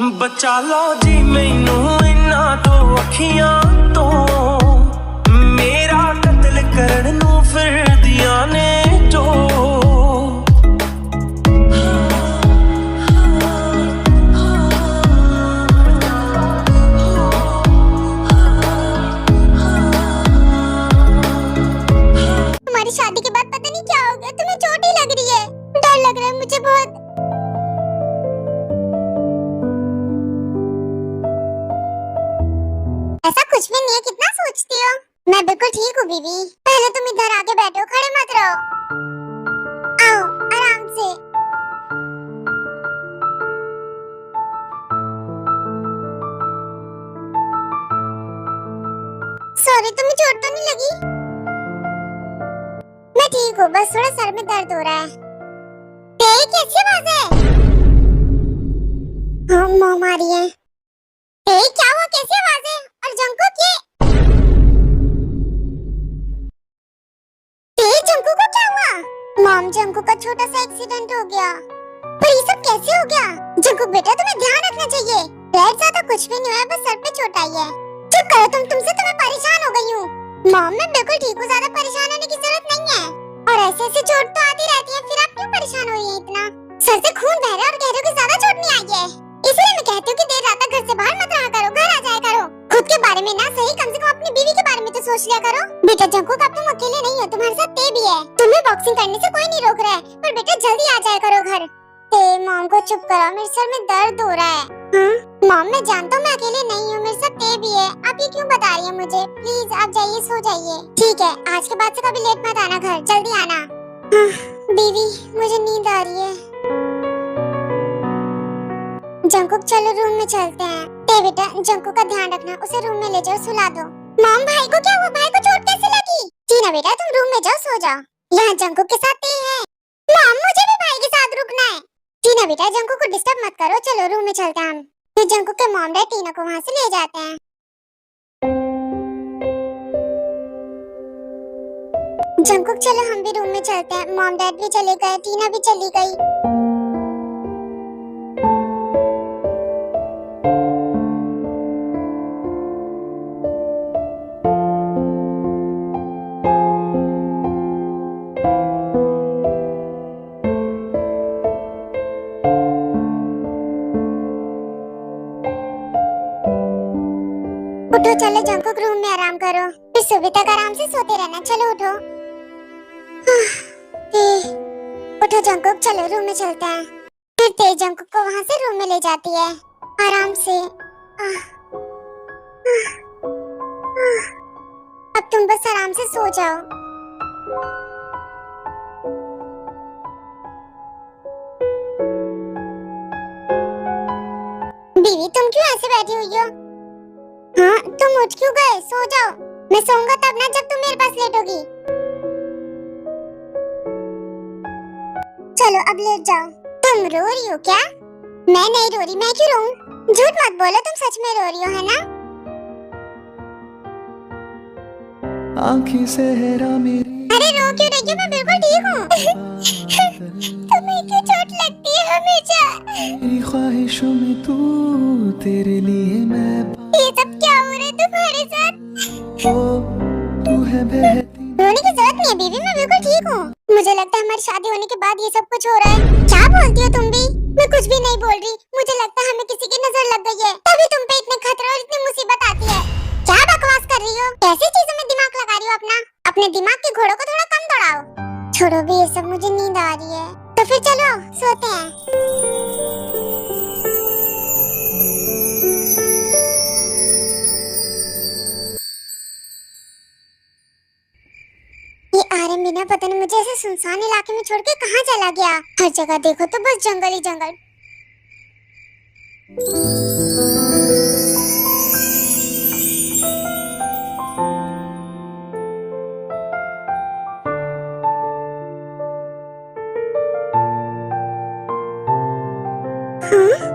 बचा लो जी मैनू इन्हां तो अखियां तो, मेरा कत्ल करन नू फिरदियां ने जो। तुम्हारी शादी के बाद पता नहीं क्या हो गया, तुम्हें चोट ही लग रही है, डर लग रहा है मुझे बहुत। ऐसा कुछ भी नहीं है, कितना सोचती हो। मैं बिल्कुल ठीक हूँ बीवी। पहले तुम इधर आके बैठो, खड़े मत रहो। आओ आराम से। सॉरी, तुम्हें चोट तो नहीं लगी? मैं ठीक हूँ, बस थोड़ा सर में दर्द हो रहा है। तेरी कैसी आवाज है? हाँ मॉम आ रही है। तेरी क्या हुआ, कैसी आवाज है? और जंकुक ये जंकुक को क्या हुआ? मॉम जंकुक का छोटा सा एक्सीडेंट हो गया। पर ये सब कैसे हो गया? जंकुक बेटा तुम्हें ध्यान रखना चाहिए। डैड ज्यादा कुछ भी नहीं हुआ, बस सर पे चोट आई है। चुप करो तुमसे तो मैं परेशान हो गई हूँ। मॉम मैं बिल्कुल ठीक हूँ, ज्यादा परेशान होने की जरूरत नहीं है। और ऐसे चोट तो आती रहती है, फिर आप क्यों परेशान हो रही हैं इतना? सर से खून बह रहा है और कह रहे हो कि ज्यादा चोट नहीं आई है। इसलिए मैं कहती हूँ कि देर रात तक घर से बाहर मत रहा करो, घर आ जाया करो। खुद के बारे में ना सही, कम से कम अपनी बीवी के बारे में तो सोच लिया करो। बेटा जंकुक अब तुम अकेले नहीं हो, तुम्हारे साथ ते भी है। तुम्हें बॉक्सिंग करने से कोई नहीं रोक रहा है, पर बेटा जल्दी आ जाया करो घर। ते मॉम को चुप करो, मेरे सर में दर्द हो रहा है। हाँ? मॉम मैं जानता हूँ मैं अकेले नहीं हूँ, मेरे साथ ते भी है। आप ये क्यों बता रही है मुझे? प्लीज आप जाइए, सो जाइए। ठीक है, आज के बाद से कभी लेट मत आना घर, जल्दी आना। हाँ, बीवी मुझे नींद आ रही है। जंकुक चलो रूम में चलते हैं। ते बेटा जंकुक का ध्यान रखना, उसे रूम में ले जाओ, सुला दो। मॉम भाई को क्या हुआ? भाई को चोट कैसे लगी? टीना बेटा तुम रूम में जाओ, सो जाओ। यहाँ जंकुक के साथ ते है। मॉम मुझे भी भाई के साथ रुकना है। टीना बेटा जंकुक को डिस्टर्ब मत करो, चलो रूम में चलते हैं हम। फिर जंकुक के मॉम डैड टीना को वहाँ से ले जाते हैं। जंकुक चलो हम भी रूम में चलते हैं। मॉम डैड भी चले गए, टीना भी चली गई। उठो चलो जंकुक, रूम में आराम करो, फिर सुबह तक आराम से सोते रहना। चलो उठो। उठो जंकुक, चलो रूम में चलते हैं। फिर तेज जंकुक को वहाँ से रूम में ले जाती है आराम से। अब तुम बस आराम से सो जाओ। बीवी तुम क्यों ऐसे बैठी हुई हो? हाँ तुम उठ क्यों गए? सो जाओ, मैं सोऊंगा तब ना जब तुम मेरे पास लेटोगी। चलो अब लेट जाओ। तुम रो रही हो क्या? मैं नहीं रो रही, मैं क्यों रोऊं? झूठ मत बोलो, तुम सच में रो रही हो है ना? आँखें सहरा मेरी। अरे रो क्यों रही हो? मैं बिल्कुल ठीक हूँ। तुम्हें क्यों चोट लगती है हमेशा? मेरी ख्वाहिशों में तू, तेरे लिए मैं। ये सब क्या हो रहा है तुम्हारे साथ? तू है बहती। रोने की जरूरत नहीं है बीवी, मैं बिल्कुल ठीक हूँ। मुझे लगता है हमारी शादी होने के बाद ये सब कुछ हो रहा है। क्या बोलती हो तुम भी? मैं कुछ भी नहीं बोल रही। मुझे लगता है हमें किसी की नजर लग गई है, तभी तुम पे इतने खतरे और इतनी मुसीबत आती है। क्या बकवास कर रही हो? कैसी चीजों में दिमाग लगा रही हो अपना? अपने दिमाग के घोड़ों को थोड़ा कम दौड़ाओ। छोड़ो भी ये सब, मुझे नींद आ रही है। तो फिर चलो सोते हैं। ये आर्यन बिना पता नहीं मुझे ऐसे सुनसान इलाके में छोड़ के कहाँ चला गया। हर जगह देखो तो बस जंगल ही जंगल। हाँ?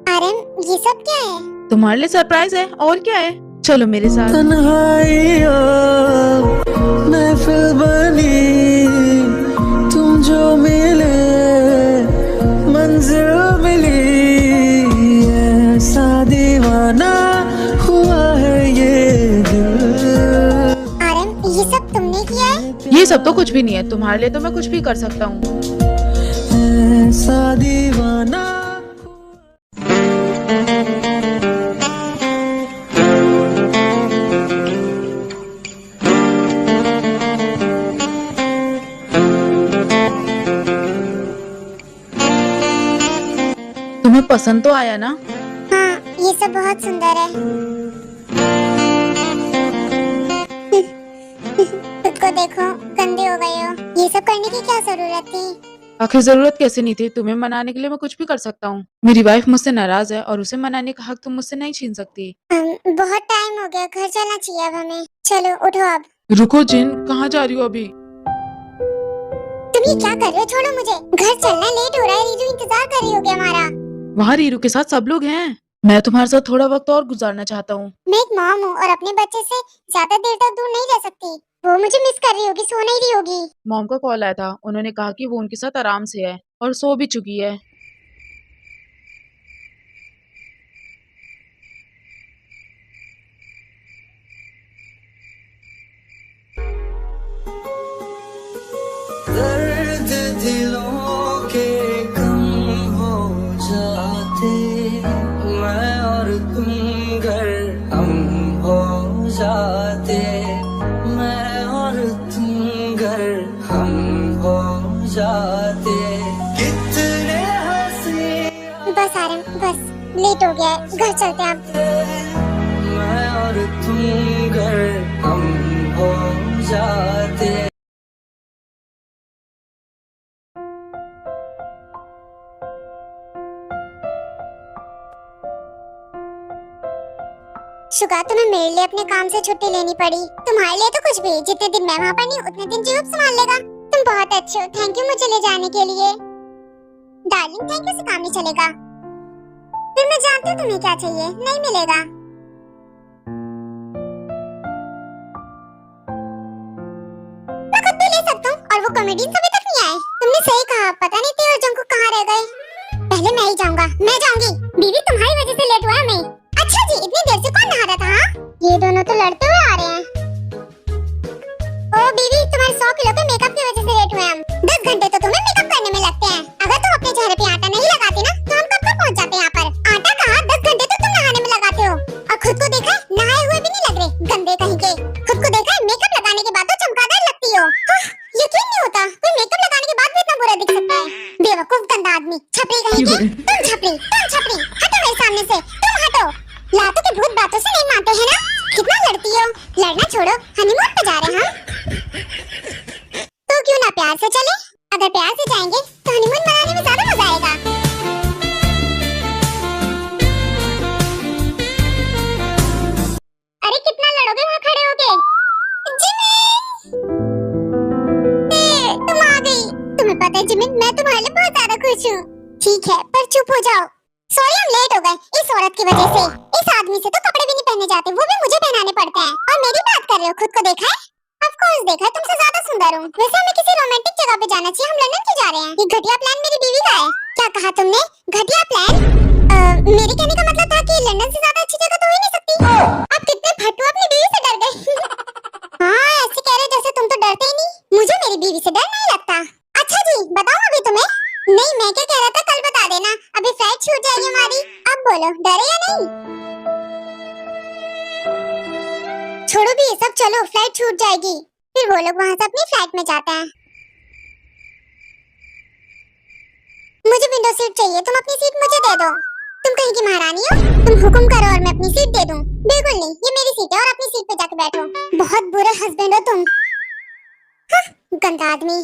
आर्यन ये सब क्या तुम्हारे लिए सरप्राइज है और क्या है। चलो मेरे साथ। तन्हाइयों महफिल बनी, तुम जो मिले मंजिल मिली, ऐसा दीवाना हुआ है ये दिल। आरम, ये सब तुमने किया है? ये सब तो कुछ भी नहीं है, तुम्हारे लिए तो मैं कुछ भी कर सकता हूँ। ऐसा दीवाना। तुम्हें पसंद तो आया ना? हाँ, ये सब बहुत सुंदर है। खुद को देखो, गंदे हो गए हो। ये सब करने की क्या जरूरत थी? आखिर जरूरत कैसे नहीं थी, तुम्हें मनाने के लिए मैं कुछ भी कर सकता हूँ। मेरी वाइफ मुझसे नाराज है और उसे मनाने का हक तुम मुझसे नहीं छीन सकती। बहुत टाइम हो गया, घर चलना चाहिए अब हमें। चलो उठो अब। रुको जिन, कहाँ जा रही हो अभी? तुम ये क्या कर रहे हो? छोड़ो मुझे, घर चलना है, लेट हो रहा है। रीजू इंतजार कर रही होगी हमारा। वहाँ रीरू के साथ सब लोग हैं। मैं तुम्हारे साथ थोड़ा वक्त और गुजारना चाहता हूँ। मैं एक मॉम हूँ और अपने बच्चे से ज्यादा देर तक दूर नहीं रह सकती। वो मुझे मिस कर रही होगी, सो नहीं रही होगी। मॉम का कॉल आया था, उन्होंने कहा कि वो उनके साथ आराम से है और सो भी चुकी है। दर्द दिलों के कम हो जाते, मैं और तुम घर हम हो जाते, मैं और तुम घर हम हो जाते, कितने हंसी। बस आरम, बस लेट हो गया है, घर चलते हैं अब। मैं और तुम घर हम हो जाते। शुगा, तुम्हें मेरे लिए अपने काम से छुट्टी लेनी पड़ी। तुम्हारे लिए तो कुछ भी। जितने दिन मैं वहाँ पर नहीं, उतने दिन जूब संभाल लेगा। तुम बहुत अच्छे हो, थैंक यू मुझे ले जाने के लिए। डार्लिंग, थैंक यू से काम नहीं चलेगा। फिर मैं जानती हूँ तुम्हें क्या चाहिए, नहीं मिलेगा। मैं खुद भी ले सकता हूँ, और वो कॉमेडियन अभी तक नहीं आए। तुमने सही कहा, पता नहीं थे और जंकू कहाँ रह गए। पहले मैं ही जाऊंगा, मैं जाऊंगी। बीवी, तुम्हारी वजह से लेट हुआ है मैं। अच्छा जी, इतनी देर से कौन नहा रहा था? हाँ? ये दोनों तो लड़ते हुए आ रहे हैं। ओ बीवी, तुम्हारे 100 किलो के मेकअप की वजह से लेट हुए हम। 10 घंटे तो तुम्हें मेकअप करने में लगते हैं। अगर तुम अपने चेहरे पे आटा नहीं लगाती ना, तो हम कब तक पहुंच जाते यहाँ पर। आटा कहाँ, 10 घंटे तो तुम नहाने में लगाते हो। और खुद को देखा, नहाए हुए भी नहीं लग रहे, गंदे कहीं के। खुद को देखा, मेकअप लगाने के बाद तो चमकादड़ लगती हो। यकीन नहीं होता, कोई मेकअप लगाने के बाद भी इतना बुरा दिख सकता है। बेवकूफ गंदा आदमी, छपरी कहीं के। तुम छपरी, हटो मेरे सामने से, तुम हटो। लातों के भूत बातों से नहीं मानते हैं ना? कितना लड़ती हो। लड़ना छोड़ो, हनीमून पे जा रहे हैं हम। तो क्यों ना प्यार से चले? अगर प्यार से जाएंगे तो हनीमून मनाने में ज्यादा मजा आएगा। अरे कितना लड़ोगे वहाँ खड़े होके? जिमिन, तुम आ गई। तुम्हें पता है जिमिन, मैं तुम्हारे लिए बहुत ज्यादा खुश हूँ। ठीक है, पर चुप हो जाओ। सॉरी, हम लेट हो गए इस औरत की वजह से। इस आदमी से तो कपड़े भी नहीं पहने जाते, वो भी मुझे पहनाने पड़ते हैं। और मेरी बात कर रहे हो, खुद को देखा है? ऑफ कोर्स देखा है, तुमसे ज्यादा सुंदर हूँ। वैसे हमें किसी रोमांटिक जगह पे जाना चाहिए, हम लंदन क्यों जा रहे हैं? ये घटिया प्लान मेरी बीवी का है। क्या कहा तुमने? घटिया प्लान? मेरे कहने का मतलब था कि लंदन से ज्यादा अच्छी जगह तो हो ही नहीं सकती। आप कितने फट्टू, अपनी बीवी से डर गए। हाँ, ऐसे कह रहे जैसे तुम तो डरते ही नहीं। मुझे मेरी बीवी से डर नहीं लगता। अच्छा जी, बताऊं अभी तुम्हें? नहीं, मैं क्या कह रहा था, कल बता देना। अभी फ्लाइट छूट जाएगी हमारी। अब बोलो, डरे या नहीं? छोड़ो भी ये सब, चलो फ्लाइट छूट जाएगी। फिर वो लोग वहाँ से अपनी फ्लाइट में जाते हैं। मुझे विंडो सीट चाहिए, तुम अपनी सीट मुझे दे दो। तुम कहीं की महारानी हो? तुम हुक्म करो और मैं अपनी सीट दे दूं। बिल्कुल नहीं, ये मेरी सीट है और अपनी सीट पे जाके बैठो। बहुत बुरे हस्बैंड हो तुम। गंदा आदमी।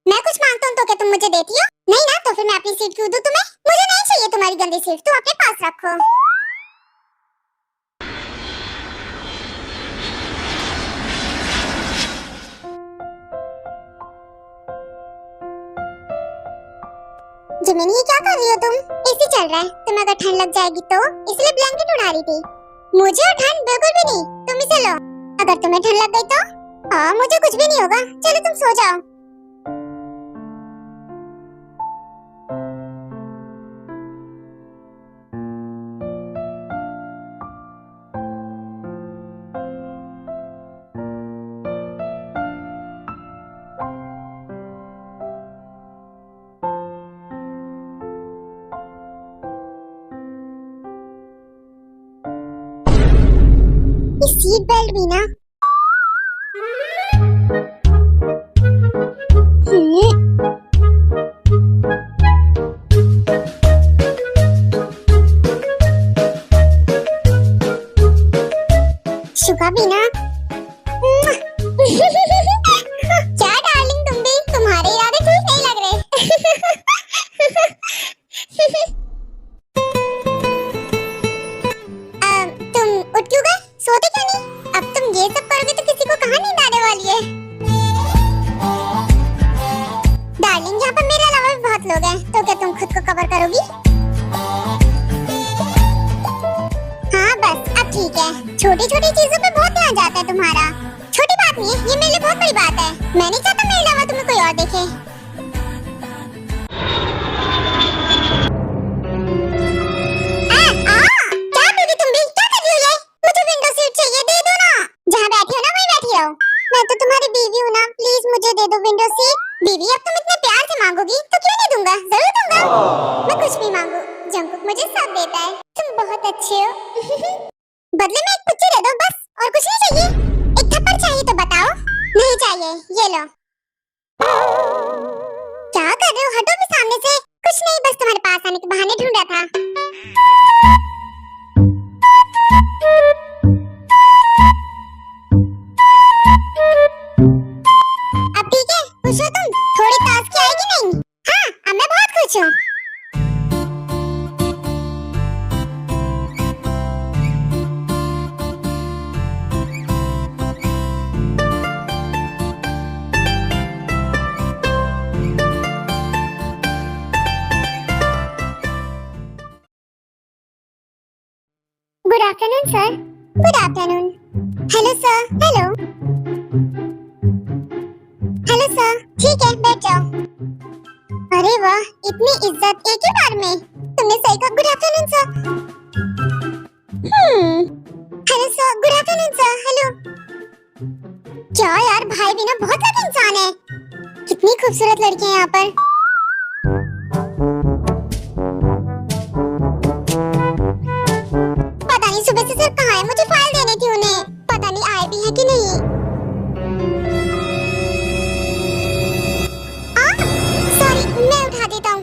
मैं कुछ मांगता हूँ तो क्या तुम मुझे देती हो? नहीं ना, तो फिर मैं अपनी सीट क्यों दूं तुम्हें? मुझे नहीं चाहिए तुम्हारी गंदी सीट, तुम अपने पास रखो। जिमिनी ये क्या कर रही हो तुम? एसी चल रहा है, तुम्हें अगर ठंड लग जाएगी तो इसलिए ब्लैंकेट उड़ा रही थी। मुझे ठंड बिल्कुल भी नहीं, तुम इसे लो। अगर तुम्हें ठंड लग गई तो हाँ मुझे कुछ भी नहीं होगा, चलो तुम सो जाओ। ये सीट बेल्ट भी ना शुगा भी ना क्या डार्लिंग तुम भी, तुम्हारे इरादे ठीक नहीं लग रहे। तुम उठ क्यों गए? सोते क्यों नहीं? अब तुम ये सब करोगे तो किसी को कहाँ नींद आने वाली है? डार्लिंग यहाँ पर मेरे अलावा भी बहुत लोग हैं, तो क्या तुम खुद को कवर करोगी? हाँ बस अब ठीक है, छोटी छोटी चीजों पे बहुत ध्यान जाता है तुम्हारा। छोटी बात नहीं है, ये मेरे लिए बहुत बड़ी बात है। मैं नहीं चाहता मेरे अलावा तुम्हें कोई और देखे। क्या बेबी तुम भी क्या कर रही हो? ये मुझे विंडो सीट चाहिए, दे दो ना। जहाँ बैठी हो ना वहीं बैठी रहो। मैं तो तुम्हारी बीवी हूँ ना, प्लीज मुझे दे दो विंडो सीट। बीवी अब तुम इतने प्यार से मांगोगी तो क्यों नहीं दूंगा, जरूर दूंगा। मैं कुछ भी मांगू, जंकुक मुझे सब देता है। तुम बहुत अच्छे हो। बदले में एक पुच्ची दे दो बस, और कुछ नहीं चाहिए। एक थप्पड़ चाहिए तो बताओ। नहीं चाहिए, ये लो। क्या कर रहे हो? हटो भी सामने से। कुछ नहीं, बस तुम्हारे पास आने के बहाने ढूंढ रहा था। अब ठीक है, खुश हो तुम? थोड़ी ताजगी आएगी नहीं? हाँ अब मैं बहुत खुश हूँ। Good afternoon sir. Good afternoon. Hello sir. Hello hello sir. ठीक है बैठ जाओ। अरे वाह, इतनी इज्जत एक ही बार में। तुमने सही कहा। Good afternoon sir. Hello sir. Good afternoon sir. Hello. क्या यार, भाई भी ना बहुत लकी इंसान है। कितनी खूबसूरत लड़कियां यहाँ पर। पता नहीं सुबह से सर कहाँ है, मुझे फाइल देनी थी उन्हें। पता नहीं आए भी हैं कि नहीं। सॉरी, मैं उठा देता हूँ।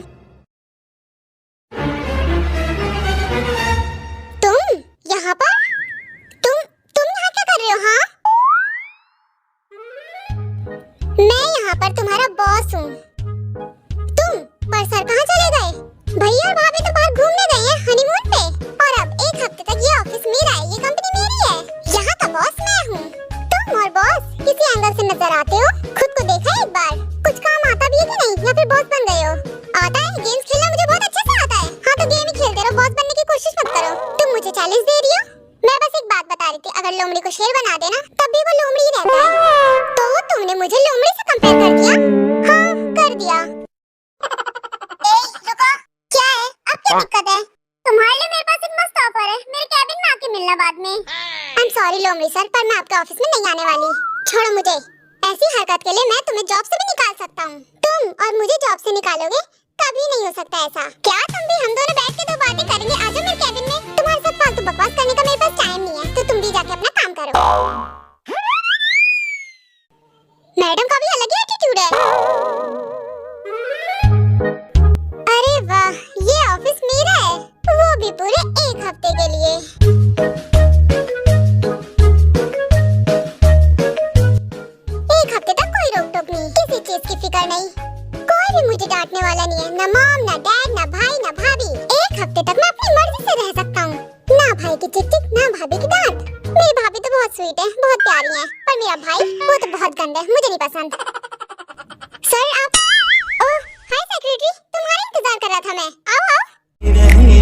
तुम यहाँ पर? तुम यहाँ क्या कर रहे हो? हाँ मैं यहाँ पर तुम्हारा बॉस हूँ। पर सर कहाँ चले गए? भैया और भाभी तो बाहर घूमने गए हैं हनीमून पे। और अब एक हफ्ते तक ये ऑफिस मेरा है, ये कंपनी मेरी है। यहाँ का बॉस मैं हूँ। तुम और बॉस किसी एंगल से नजर आते हो? खुद को देखा है एक बार? कुछ काम आता भी है कि नहीं, या फिर बॉस बन गए हो? आता है, गेम्स खेलना मुझे बहुत अच्छे से आता है। हाँ तो गेम ही खेलते रहो, बॉस बनने की कोशिश मत करो। तुम मुझे चैलेंज दे रही हो? मैं बस एक बात बता रही थी, अगर लोमड़ी को शेर बना देना तब भी वो लोमड़ी ही रहता है। तो तुमने मुझे लोमड़ी से कंपेयर कर दिया? हाँ कर दिया। क्या है? अब क्या दिक्कत है? तुम्हारे लिए मेरे पास एक मस्त ऑफर है, मेरे कैबिन में आके मिलना बाद में। आई एम सॉरी लोमड़ी सर, पर मैं आपके ऑफिस में नहीं आने वाली। छोड़ो मुझे। ऐसी हरकत के लिए मैं तुम्हें जॉब से भी निकाल सकता हूँ। तुम और मुझे जॉब से निकालोगे? कभी नहीं हो सकता ऐसा। क्या तुम भी हम दोनों बैठ के दो बातें करेंगे? आजा मेरे कैबिन में। तुम्हारे साथ फालतू बकवास करने का मेरे पास टाइम नहीं है, तो तुम भी जाके अपना काम करो। मैडम का भी अलग ही एटीट्यूड है। अरे वाह, ये ऑफिस मेरा है, वो भी पूरे एक हफ्ते के लिए। एक हफ्ते तक कोई रोक टोक नहीं, किसी चीज की फिक्र नहीं। कोई भी मुझे डांटने वाला नहीं है, ना मॉम, ना डैड, ना भाई, ना भाभी। एक हफ्ते तक मैं अपनी मर्जी से रह सकता हूँ। ना भाई की चिक चिक, ना भाभी की डांट। मेरी भाभी तो बहुत स्वीट है, बहुत प्यारी है, पर मेरा भाई वो तो बहुत गंदा है, मुझे नहीं पसंद। सर आप? ओह हाय सेक्रेटरी, तुम्हारा इंतजार कर रहा मैं। आओ आओ। रहे